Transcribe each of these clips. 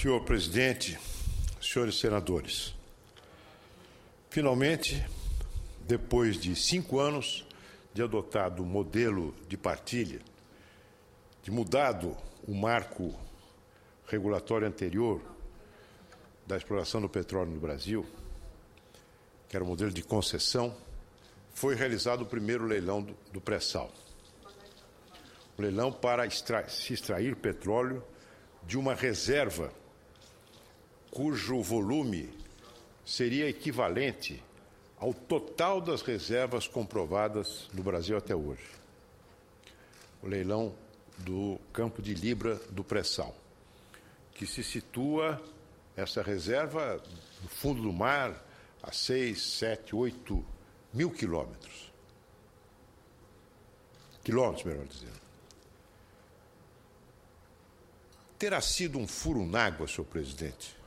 Senhor presidente, senhores senadores, finalmente, depois de 5 anos de adotado o modelo de partilha, de mudado o marco regulatório anterior da exploração do petróleo no Brasil, que era o modelo de concessão, foi realizado o primeiro leilão do pré-sal. O leilão para se extrair petróleo de uma reserva cujo volume seria equivalente ao total das reservas comprovadas no Brasil até hoje. O leilão do Campo de Libra do pré-sal, que se situa essa reserva no fundo do mar a 6, 7, 8 mil quilômetros. Quilômetros, melhor dizendo. Terá sido um furo n'água, senhor presidente?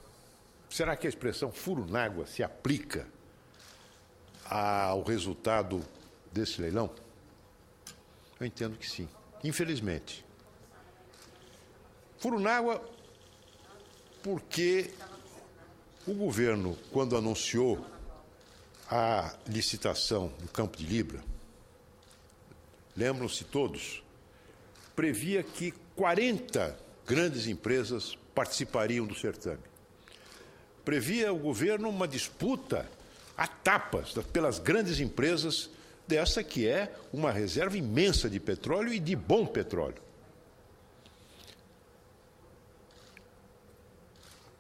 Será que a expressão furo n'água se aplica ao resultado desse leilão? Eu entendo que sim, infelizmente. Furo n'água porque o governo, quando anunciou a licitação do Campo de Libra, lembram-se todos, previa que 40 grandes empresas participariam do certame. Previa o governo uma disputa a tapas pelas grandes empresas dessa que é uma reserva imensa de petróleo e de bom petróleo.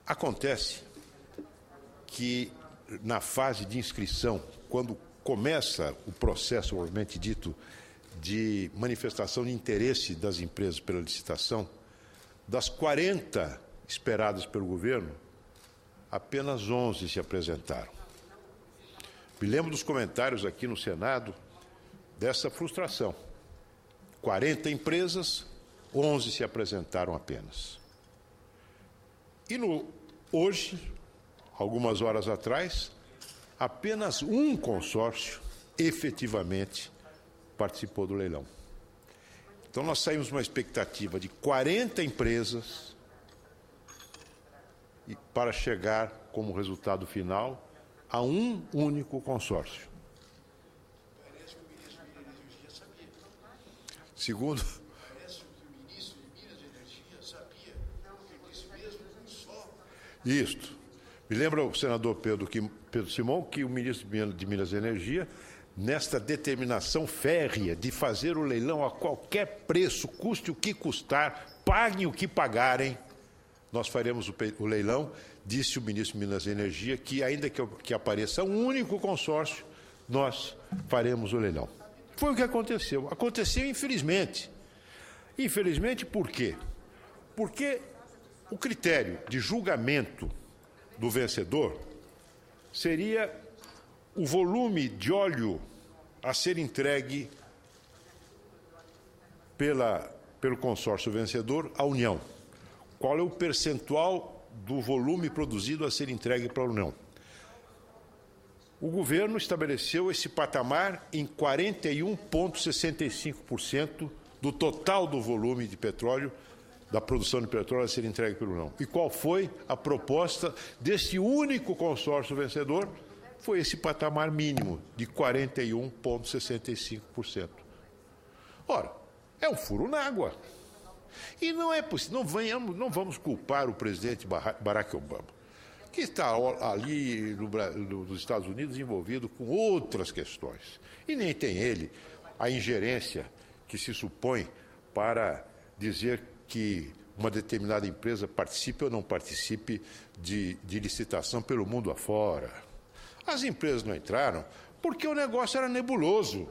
Acontece que na fase de inscrição, quando começa o processo, provavelmente dito, de manifestação de interesse das empresas pela licitação, das 40 esperadas pelo governo, apenas 11 se apresentaram. Me lembro dos comentários aqui no Senado dessa frustração. 40 empresas, 11 se apresentaram apenas. E hoje, algumas horas atrás, apenas um consórcio efetivamente participou do leilão. Então, nós saímos uma expectativa de 40 empresas para chegar, como resultado final, a um único consórcio. Parece que o ministro de Minas e Energia sabia. Segundo... Parece que o ministro de Minas e Energia sabia. Ele disse mesmo um só. Isto. Me lembra o senador Pedro Simão que o ministro de Minas e Energia, nesta determinação férrea de fazer o leilão a qualquer preço, custe o que custar, paguem o que pagarem, nós faremos o leilão, disse o ministro de Minas e Energia, que ainda que apareça um único consórcio, nós faremos o leilão. Foi o que aconteceu. Aconteceu infelizmente. Infelizmente por quê? Porque o critério de julgamento do vencedor seria o volume de óleo a ser entregue pelo consórcio vencedor à União. Qual é o percentual do volume produzido a ser entregue para a União? O governo estabeleceu esse patamar em 41,65% do total do volume de petróleo, da produção de petróleo a ser entregue pela União. E qual foi a proposta desse único consórcio vencedor? Foi esse patamar mínimo de 41,65%. Ora, é um furo n'água. E não é possível, não vamos culpar o presidente Barack Obama, que está ali nos Estados Unidos envolvido com outras questões. E nem tem ele a ingerência que se supõe para dizer que uma determinada empresa participe ou não participe de licitação pelo mundo afora. As empresas não entraram porque o negócio era nebuloso.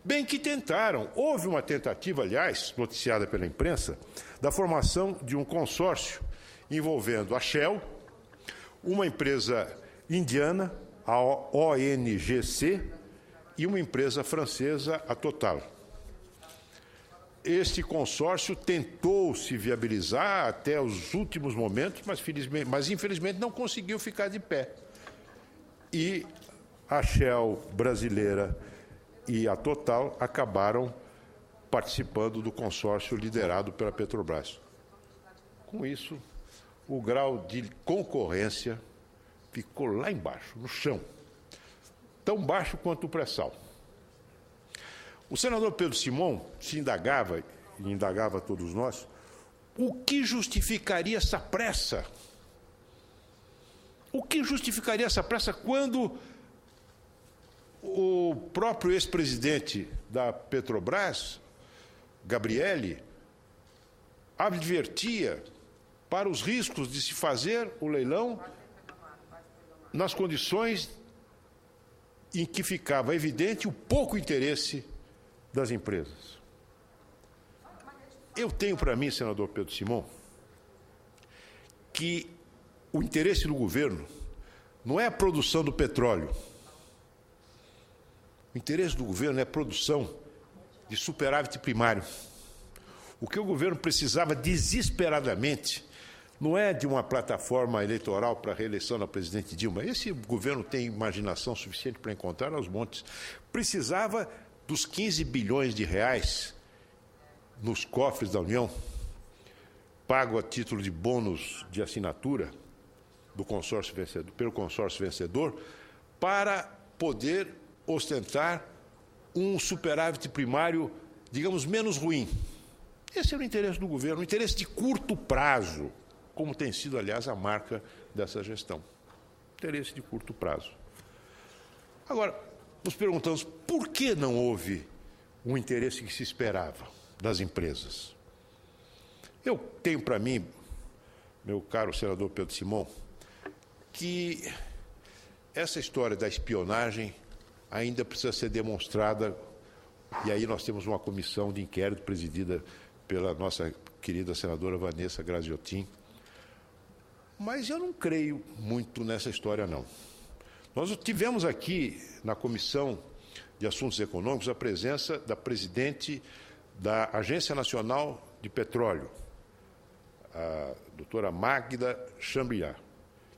Bem que tentaram. Houve uma tentativa, aliás, noticiada pela imprensa, da formação de um consórcio envolvendo a Shell, uma empresa indiana, a ONGC, e uma empresa francesa, a Total. Este consórcio tentou se viabilizar até os últimos momentos, mas infelizmente não conseguiu ficar de pé. E a Shell brasileira e a Total acabaram participando do consórcio liderado pela Petrobras. Com isso, o grau de concorrência ficou lá embaixo, no chão, tão baixo quanto o pré-sal. O senador Pedro Simão se indagava, e indagava a todos nós, o que justificaria essa pressa? O que justificaria essa pressa quando o próprio ex-presidente da Petrobras, Gabrielli, advertia para os riscos de se fazer o leilão nas condições em que ficava evidente o pouco interesse das empresas? Eu tenho para mim, senador Pedro Simão, que o interesse do governo não é a produção do petróleo. O interesse do governo é a produção de superávit primário. O que o governo precisava desesperadamente não é de uma plataforma eleitoral para a reeleição da presidente Dilma. Esse governo tem imaginação suficiente para encontrar aos montes. Precisava dos 15 bilhões de reais nos cofres da União, pago a título de bônus de assinatura do consórcio vencedor, pelo consórcio vencedor, para poder ostentar um superávit primário, digamos, menos ruim. Esse era o interesse do governo, o interesse de curto prazo, como tem sido, aliás, a marca dessa gestão. Interesse de curto prazo. Agora, nos perguntamos por que não houve o interesse que se esperava das empresas. Eu tenho para mim, meu caro senador Pedro Simão, que essa história da espionagem ainda precisa ser demonstrada, e aí nós temos uma comissão de inquérito presidida pela nossa querida senadora Vanessa Graziotin. Mas eu não creio muito nessa história, não. Nós tivemos aqui, na Comissão de Assuntos Econômicos, a presença da presidente da Agência Nacional de Petróleo, a doutora Magda Chambriard,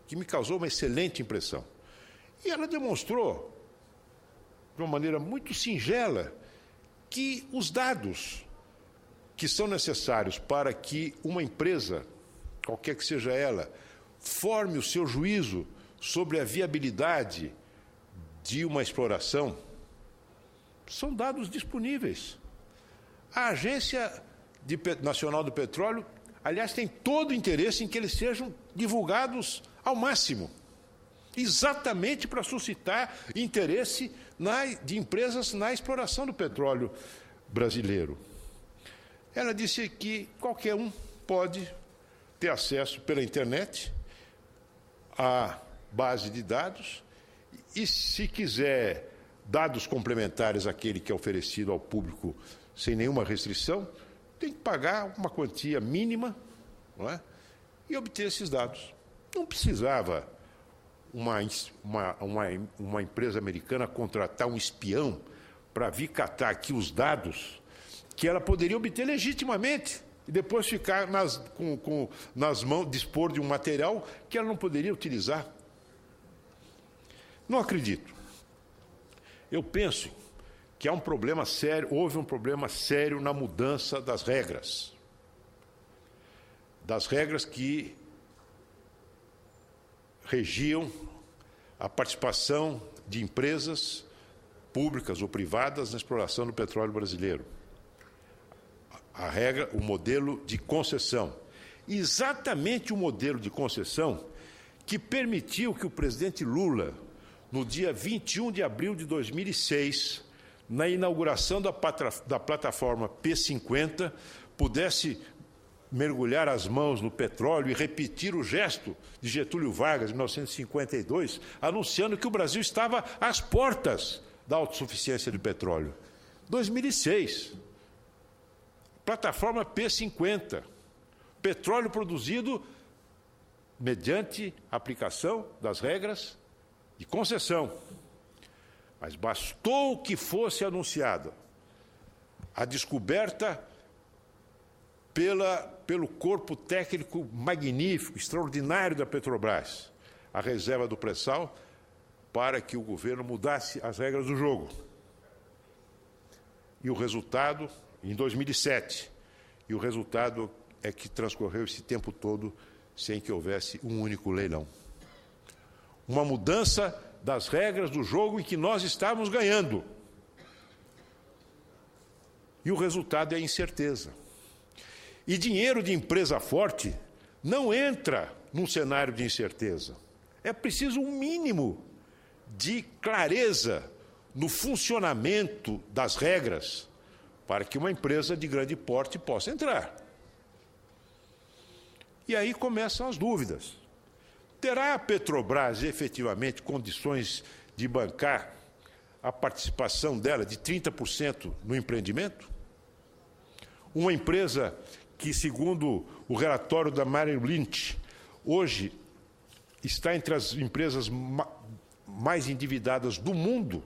que me causou uma excelente impressão. E ela demonstrou, de uma maneira muito singela, que os dados que são necessários para que uma empresa, qualquer que seja ela, forme o seu juízo sobre a viabilidade de uma exploração, são dados disponíveis. A Agência Nacional do Petróleo, aliás, tem todo o interesse em que eles sejam divulgados ao máximo, exatamente para suscitar interesse de empresas na exploração do petróleo brasileiro. Ela disse que qualquer um pode ter acesso pela internet à base de dados e, se quiser dados complementares àquele que é oferecido ao público sem nenhuma restrição, tem que pagar uma quantia mínima, não é? E obter esses dados. Não precisava uma empresa americana contratar um espião para vir catar aqui os dados que ela poderia obter legitimamente e depois ficar nas mãos, dispor de um material que ela não poderia utilizar. Não acredito. Eu penso que há um problema sério, houve um problema sério na mudança das regras que regiam a participação de empresas públicas ou privadas na exploração do petróleo brasileiro. A regra, o modelo de concessão. Exatamente o modelo de concessão que permitiu que o presidente Lula, no dia 21 de abril de 2006, na inauguração da plataforma P50, pudesse mergulhar as mãos no petróleo e repetir o gesto de Getúlio Vargas, em 1952, anunciando que o Brasil estava às portas da autossuficiência de petróleo. 2006, plataforma P50, petróleo produzido mediante aplicação das regras de concessão. Mas bastou que fosse anunciada a descoberta pelo corpo técnico magnífico, extraordinário da Petrobras, a reserva do pré-sal, para que o governo mudasse as regras do jogo. E o resultado, em 2007, e o resultado é que transcorreu esse tempo todo sem que houvesse um único leilão. Uma mudança das regras do jogo em que nós estávamos ganhando. E o resultado é a incerteza. E dinheiro de empresa forte não entra num cenário de incerteza. É preciso um mínimo de clareza no funcionamento das regras para que uma empresa de grande porte possa entrar. E aí começam as dúvidas. Terá a Petrobras efetivamente condições de bancar a participação dela de 30% no empreendimento? Uma empresa que, segundo o relatório da Merrill Lynch, hoje está entre as empresas mais endividadas do mundo,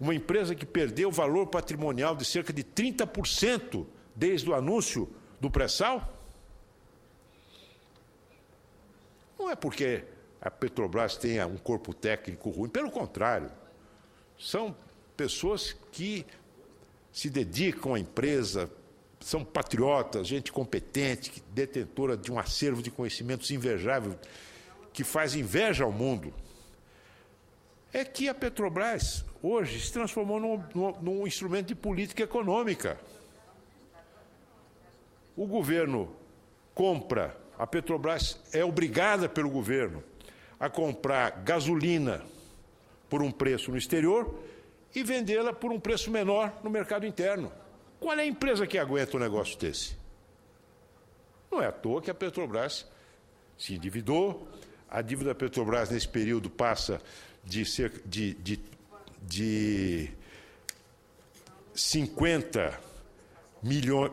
uma empresa que perdeu valor patrimonial de cerca de 30% desde o anúncio do pré-sal? Não é porque a Petrobras tenha um corpo técnico ruim, pelo contrário, são pessoas que se dedicam à empresa, são patriotas, gente competente, detentora de um acervo de conhecimentos invejável, que faz inveja ao mundo. É que a Petrobras, hoje, se transformou num instrumento de política econômica. O governo compra, a Petrobras é obrigada pelo governo a comprar gasolina por um preço no exterior e vendê-la por um preço menor no mercado interno. Qual é a empresa que aguenta um negócio desse? Não é à toa que a Petrobras se endividou. A dívida da Petrobras nesse período passa de cerca de 50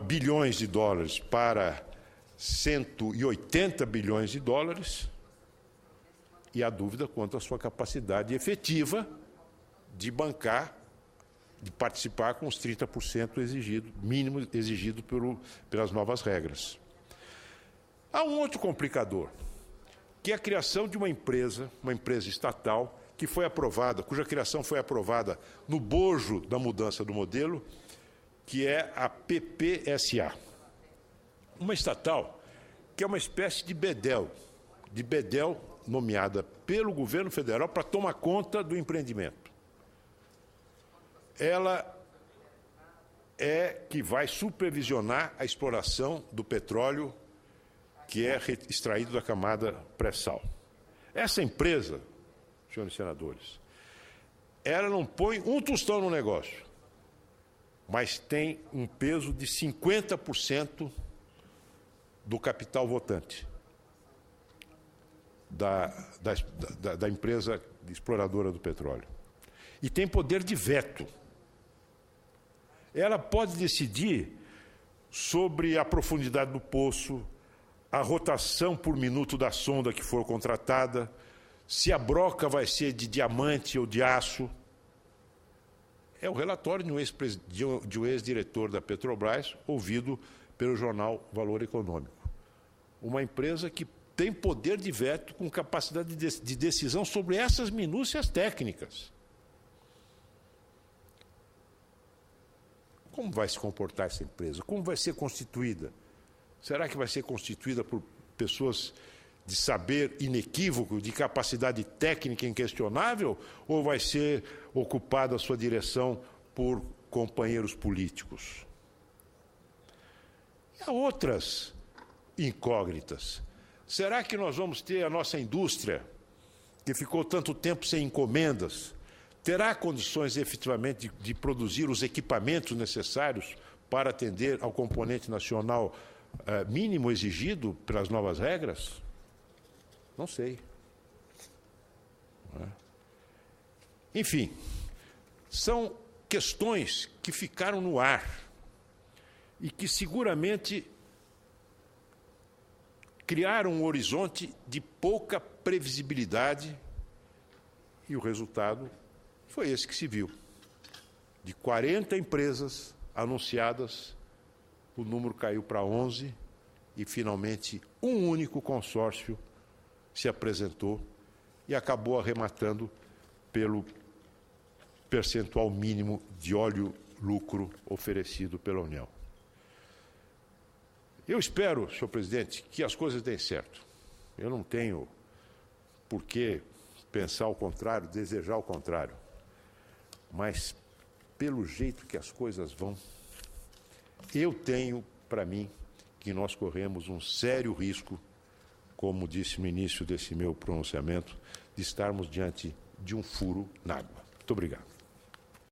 bilhões de dólares para 180 bilhões de dólares, e há dúvida quanto à sua capacidade efetiva de bancar, de participar com os 30% exigido, mínimo exigido pelas novas regras. Há um outro complicador, que é a criação de uma empresa estatal, que foi aprovada, cuja criação foi aprovada no bojo da mudança do modelo, que é a PPSA. Uma estatal que é uma espécie de bedel nomeada pelo governo federal para tomar conta do empreendimento. Ela é que vai supervisionar a exploração do petróleo que é extraído da camada pré-sal. Essa empresa, senhores senadores, ela não põe um tostão no negócio, mas tem um peso de 50% do capital votante da empresa exploradora do petróleo. E tem poder de veto. Ela pode decidir sobre a profundidade do poço, a rotação por minuto da sonda que for contratada, se a broca vai ser de diamante ou de aço. É o relatório de um ex-diretor da Petrobras, ouvido pelo jornal Valor Econômico. Uma empresa que tem poder de veto com capacidade de decisão sobre essas minúcias técnicas. Como vai se comportar essa empresa? Como vai ser constituída? Será que vai ser constituída por pessoas de saber inequívoco, de capacidade técnica inquestionável, ou vai ser ocupada a sua direção por companheiros políticos? E há outras incógnitas. Será que nós vamos ter a nossa indústria, que ficou tanto tempo sem encomendas, terá condições efetivamente de produzir os equipamentos necessários para atender ao componente nacional mínimo exigido pelas novas regras? Não sei. Enfim, são questões que ficaram no ar e que seguramente criaram um horizonte de pouca previsibilidade, e o resultado foi esse que se viu. De 40 empresas anunciadas, o número caiu para 11 e, finalmente, um único consórcio se apresentou e acabou arrematando pelo percentual mínimo de óleo lucro oferecido pela União. Eu espero, senhor presidente, que as coisas deem certo. Eu não tenho por que pensar o contrário, desejar o contrário. Mas, pelo jeito que as coisas vão, eu tenho para mim que nós corremos um sério risco, como disse no início desse meu pronunciamento, de estarmos diante de um furo na água. Muito obrigado.